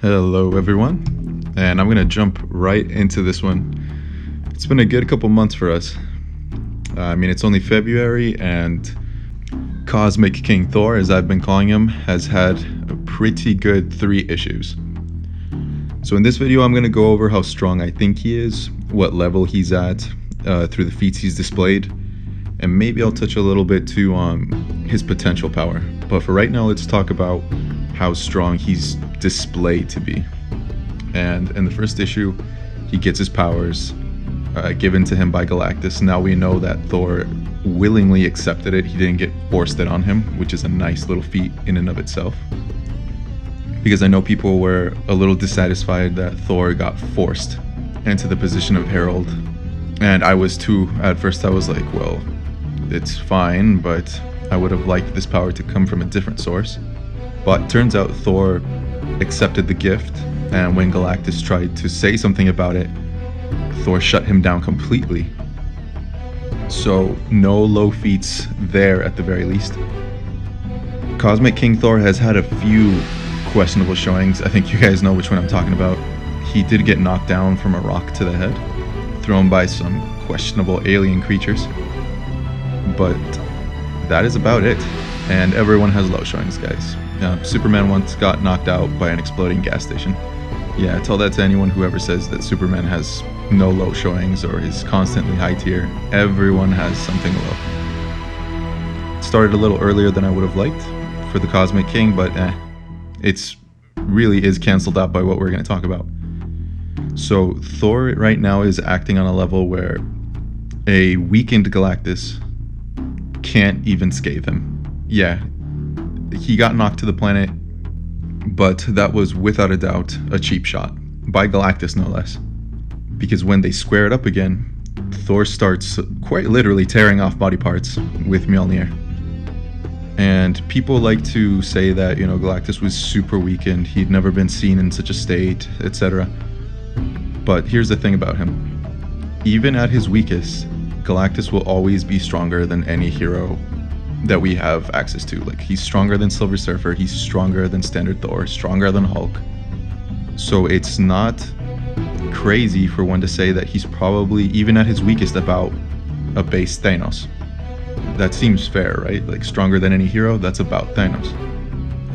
Hello everyone, and I'm gonna jump right into this one. It's been a good couple months for us. It's only February, and Cosmic King Thor, as I've been calling him, has had a pretty good 3 issues. So in this video, I'm gonna go over how strong I think he is, what level he's at through the feats he's displayed, and maybe I'll touch a little bit too on his potential power. But for right now, let's talk about how strong he's displayed to be. And in the first issue, he gets his powers given to him by Galactus. Now we know that Thor willingly accepted it. He didn't get forced it on him, which is a nice little feat in and of itself. Because I know people were a little dissatisfied that Thor got forced into the position of Herald. And I was too. At first I was like, well, it's fine, but I would have liked this power to come from a different source. But turns out Thor accepted the gift, and when Galactus tried to say something about it, Thor shut him down completely. So no low feats there at the very least. Cosmic King Thor has had a few questionable showings. I think you guys know which one I'm talking about. He did get knocked down from a rock to the head, thrown by some questionable alien creatures. But that is about it. And everyone has low showings, guys. Superman once got knocked out by an exploding gas station. Yeah, tell that to anyone who ever says that Superman has no low showings or is constantly high tier. Everyone has something low. It started a little earlier than I would have liked for the Cosmic King, but it's really is canceled out by what we're going to talk about. So Thor right now is acting on a level where a weakened Galactus can't even scathe him. Yeah, he got knocked to the planet, but that was without a doubt a cheap shot, by Galactus no less. Because when they square it up again, Thor starts quite literally tearing off body parts with Mjolnir. And people like to say that, Galactus was super weakened, he'd never been seen in such a state, etc. But here's the thing about him. Even at his weakest, Galactus will always be stronger than any hero that we have access to. Like, he's stronger than Silver Surfer, he's stronger than Standard Thor, stronger than Hulk. So it's not crazy for one to say that he's probably, even at his weakest, about a base Thanos. That seems fair, right? Like, stronger than any hero, that's about Thanos.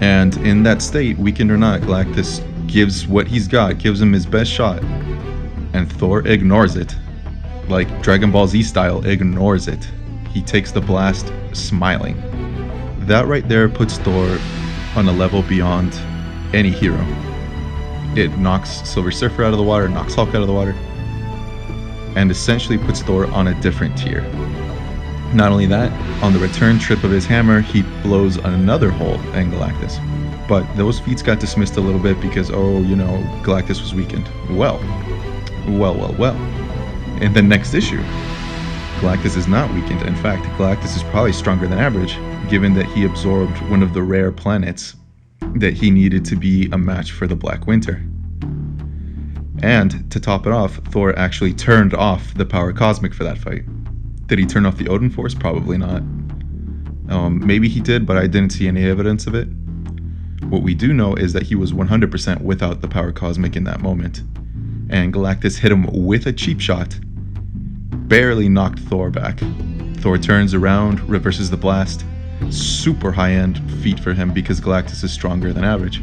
And in that state, weakened or not, Galactus gives what he's got, gives him his best shot, and Thor ignores it. Like Dragon Ball Z style, ignores it. He takes the blast smiling. That right there puts Thor on a level beyond any hero. It knocks Silver Surfer out of the water, knocks Hulk out of the water, and essentially puts Thor on a different tier. Not only that, on the return trip of his hammer, he blows another hole in Galactus. But those feats got dismissed a little bit because, Galactus was weakened. Well. In the next issue, Galactus is not weakened. In fact, Galactus is probably stronger than average, given that he absorbed one of the rare planets that he needed to be a match for the Black Winter. And to top it off, Thor actually turned off the power cosmic for that fight. Did he turn off the Odin Force? Probably not. Maybe he did, but I didn't see any evidence of it. What we do know is that he was 100% without the power cosmic in that moment. And Galactus hit him with a cheap shot, barely knocked Thor back. Thor turns around, reverses the blast. Super high-end feat for him because Galactus is stronger than average.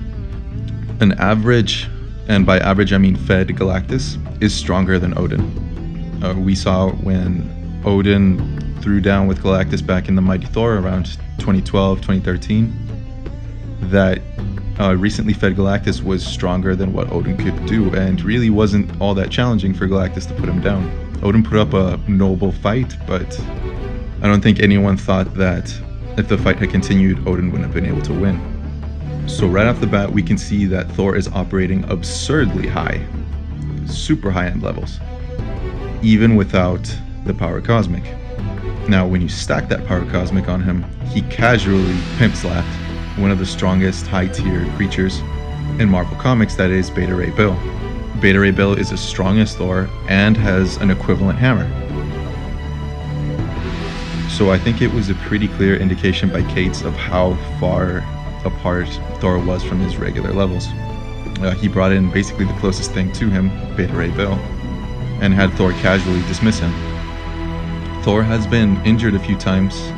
An average, and by average I mean fed Galactus, is stronger than Odin. We saw when Odin threw down with Galactus back in the Mighty Thor around 2012, 2013, that recently fed Galactus was stronger than what Odin could do, and really wasn't all that challenging for Galactus to put him down. Odin put up a noble fight, but I don't think anyone thought that if the fight had continued, Odin wouldn't have been able to win. So right off the bat, we can see that Thor is operating absurdly high, super high-end levels, even without the power cosmic. Now, when you stack that power cosmic on him, he casually pimp-slapped one of the strongest high-tier creatures in Marvel Comics, that is Beta Ray Bill. Beta Ray Bill is as strong as Thor and has an equivalent hammer. So I think it was a pretty clear indication by Cates of how far apart Thor was from his regular levels. He brought in basically the closest thing to him, Beta Ray Bill, and had Thor casually dismiss him. Thor has been injured a few times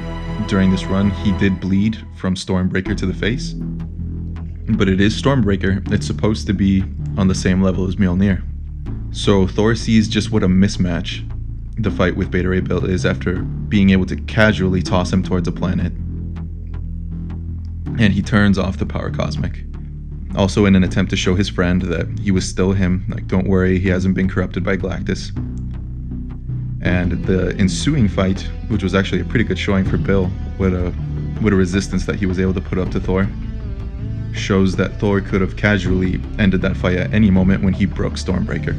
during this run. He did bleed from Stormbreaker to the face, but it is Stormbreaker. It's supposed to be on the same level as Mjolnir. So Thor sees just what a mismatch the fight with Beta Ray Bill is after being able to casually toss him towards a planet. And he turns off the power cosmic. Also in an attempt to show his friend that he was still him, like, don't worry, he hasn't been corrupted by Galactus. And the ensuing fight, which was actually a pretty good showing for Bill, with a resistance that he was able to put up to Thor, shows that Thor could have casually ended that fight at any moment when he broke Stormbreaker.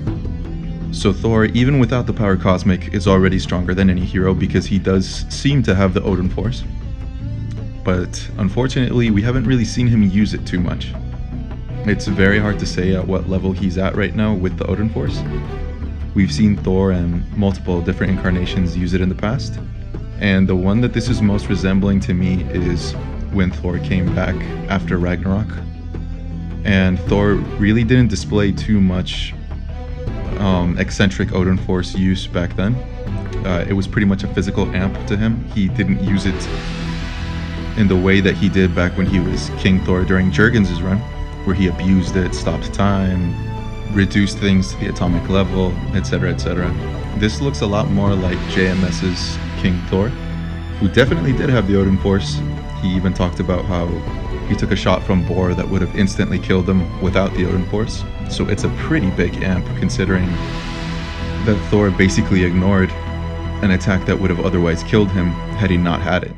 So Thor, even without the power cosmic, is already stronger than any hero because he does seem to have the Odin Force. But unfortunately, we haven't really seen him use it too much. It's very hard to say at what level he's at right now with the Odin Force. We've seen Thor and multiple different incarnations use it in the past, and the one that this is most resembling to me is when Thor came back after Ragnarok. And Thor really didn't display too much eccentric Odin Force use back then. It was pretty much a physical amp to him. He didn't use it in the way that he did back when he was King Thor during Jurgens' run, where he abused it, stopped time, reduced things to the atomic level, etc., etc. This looks a lot more like JMS's King Thor, who definitely did have the Odin Force. He even talked about how he took a shot from Bor that would have instantly killed him without the Odin Force. So it's a pretty big amp considering that Thor basically ignored an attack that would have otherwise killed him had he not had it.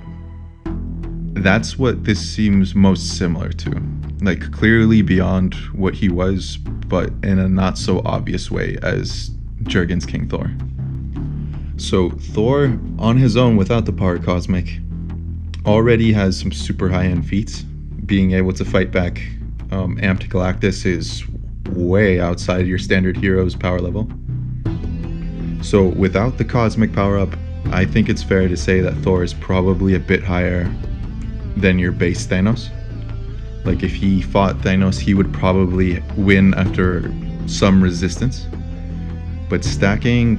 That's what this seems most similar to. Like, clearly beyond what he was, but in a not so obvious way as Jurgens' King Thor. So Thor, on his own without the power cosmic, already has some super high-end feats. Being able to fight back amped Galactus is way outside your standard hero's power level. So without the cosmic power-up, I think it's fair to say that Thor is probably a bit higher than your base Thanos. Like, if he fought Thanos, he would probably win after some resistance. But stacking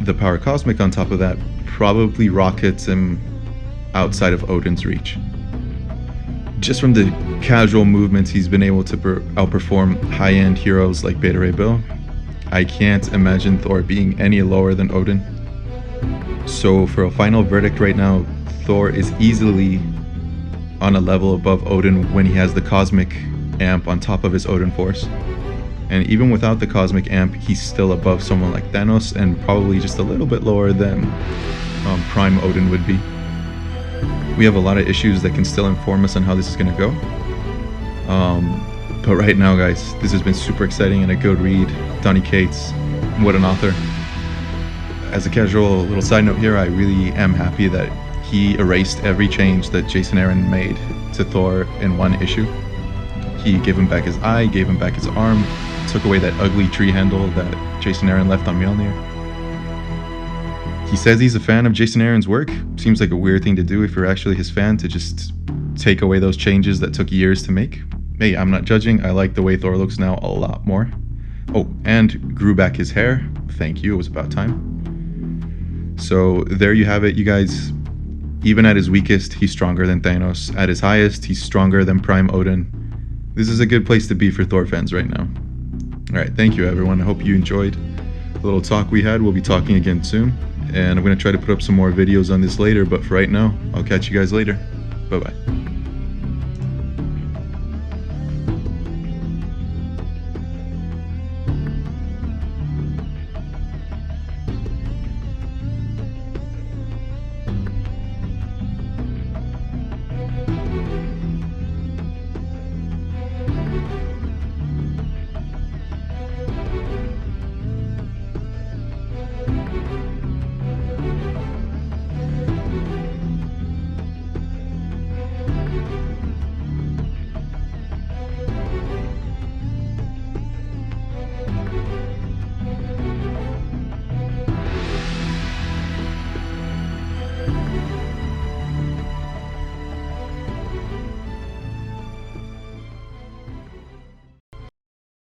the power cosmic on top of that probably rockets him outside of Odin's reach. Just from the casual movements he's been able to outperform high-end heroes like Beta Ray Bill, I can't imagine Thor being any lower than Odin. So for a final verdict right now, Thor is easily on a level above Odin when he has the cosmic amp on top of his Odin Force. And even without the cosmic amp, he's still above someone like Thanos, and probably just a little bit lower than Prime Odin would be. We have a lot of issues that can still inform us on how this is going to go. But right now, guys, this has been super exciting and a good read. Donny Cates, what an author. As a casual little side note here, I really am happy that he erased every change that Jason Aaron made to Thor in one issue. He gave him back his eye, gave him back his arm, took away that ugly tree handle that Jason Aaron left on Mjolnir. He says he's a fan of Jason Aaron's work. Seems like a weird thing to do if you're actually his fan, to just take away those changes that took years to make. Hey, I'm not judging. I like the way Thor looks now a lot more. Oh, and grew back his hair. Thank you, it was about time. So there you have it, you guys. Even at his weakest, he's stronger than Thanos. At his highest, he's stronger than Prime Odin. This is a good place to be for Thor fans right now. Alright, thank you everyone. I hope you enjoyed the little talk we had. We'll be talking again soon. And I'm going to try to put up some more videos on this later, but for right now, I'll catch you guys later. Bye-bye.